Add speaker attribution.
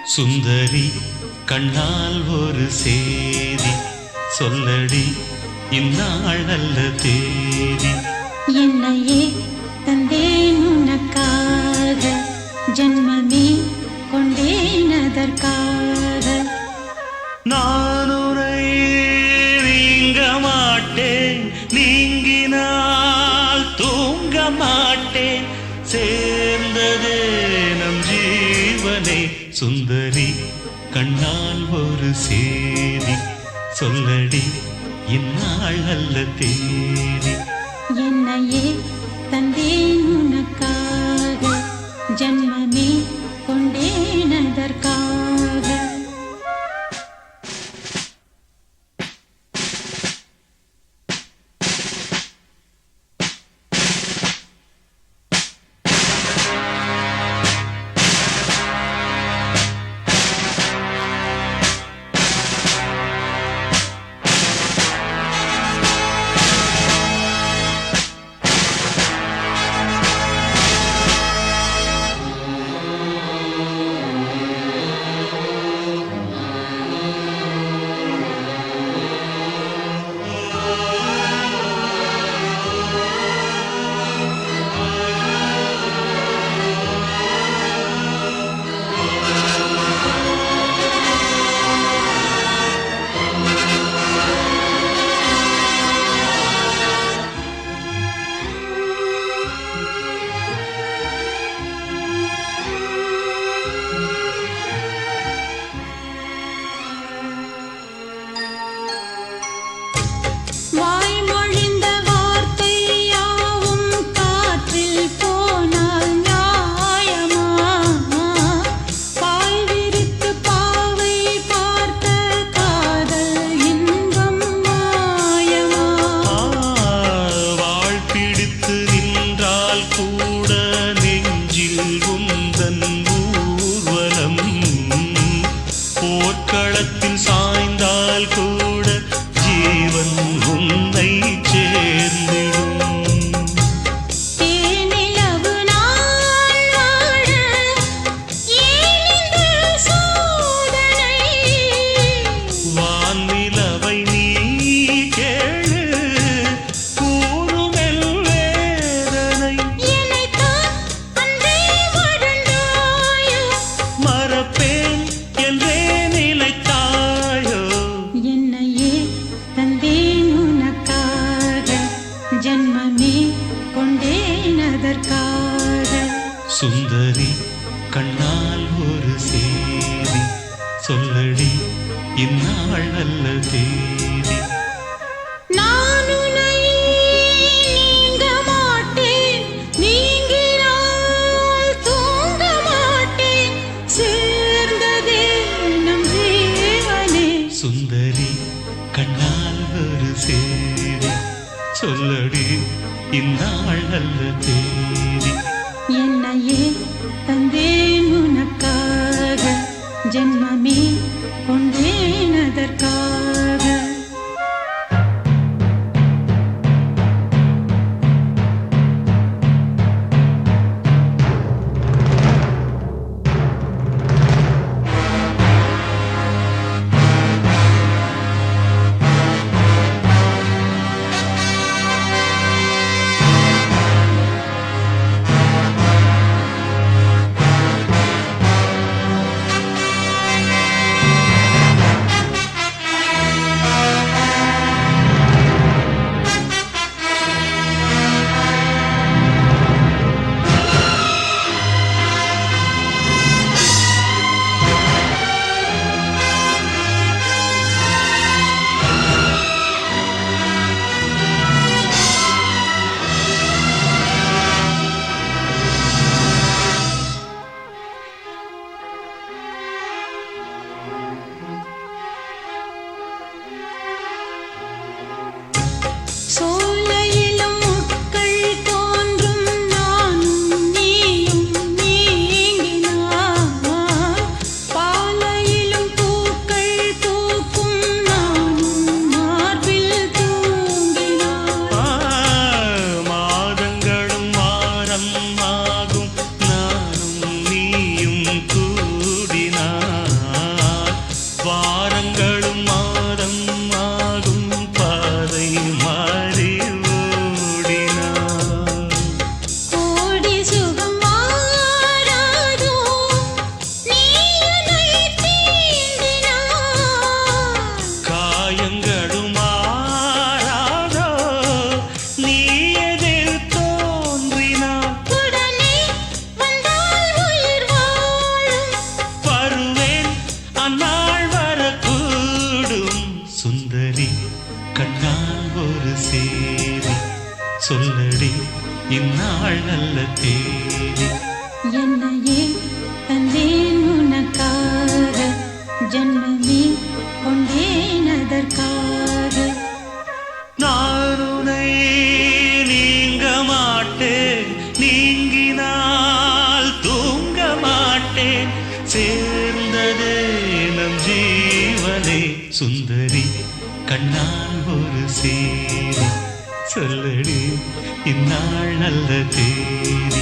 Speaker 1: சுந்தரி கண்ணால் ஒரு சேதி சொல்லடி இந்நாள் நல்ல தேதி.
Speaker 2: என்னையே தந்தேன் உனக்காக, ஜன்மமே கொண்டேன் அதற்காக.
Speaker 1: நான் உரை நீங்க மாட்டேன், நீங்கினால் தூங்க மாட்டேன், சேர்ந்ததே நம் ஜீவனே. சுந்தரி கண்ணால் ஒரு சேதி சொல்லடி இந்நாள் நல்ல தேதி.
Speaker 2: என்னையே தந்தேன் உனக்காக, ஜன்மமே கொண்டேன் அதற்காக.
Speaker 1: போர்க்களத்தில் சாய்ந்தால் கூட ஜீவன் உன்னை சேர்ந்திடும்.
Speaker 2: தேனிலவு நாள் வாழ ஏனிந்த சோதனை,
Speaker 1: வான்நிலவை நீ கேளு கூறுமெல் வேதனை.
Speaker 2: என்னைத்தான் அன்றே வாழ்ந்தாயோ,
Speaker 1: மறப்பேன் என்றே நிலைத்தாயோ.
Speaker 2: என்னையே தந்தேன் உனக்காக, ஜன்மமே கொண்டேன் அதற்காக.
Speaker 1: சுந்தரி கண்ணால் ஒரு சேதி சொல்லடி இந்நாள் நல்ல தேதி.
Speaker 2: நான் உன்னை நீங்க மாட்டேன், நீங்கினால் தூங்க மாட்டேன், சேர்ந்ததே நம் ஜீவனே.
Speaker 1: சுந்தரி கண்ணால் ஒரு சேதி சொல்லடி இந்நாள் நல்ல தேதி.
Speaker 2: என்னையே தந்தேன் உனக்காக, ஜன்மமே கொண்டேன் அதற்காக.
Speaker 1: இந்நாள் நல்ல தேதி.
Speaker 2: என்னையே தந்தேன் உனக்காக, ஜென்மமே கொண்டேன் அதற்காக.
Speaker 1: நான் உன்னை நீங்க மாட்டேன், நீங்கினால் தூங்க மாட்டேன், சேர்ந்ததே நம் ஜீவனே. சுந்தரி கண்ணால் ஒரு சேரி, சொல்லடி இந்நாள் நல்ல தேதி.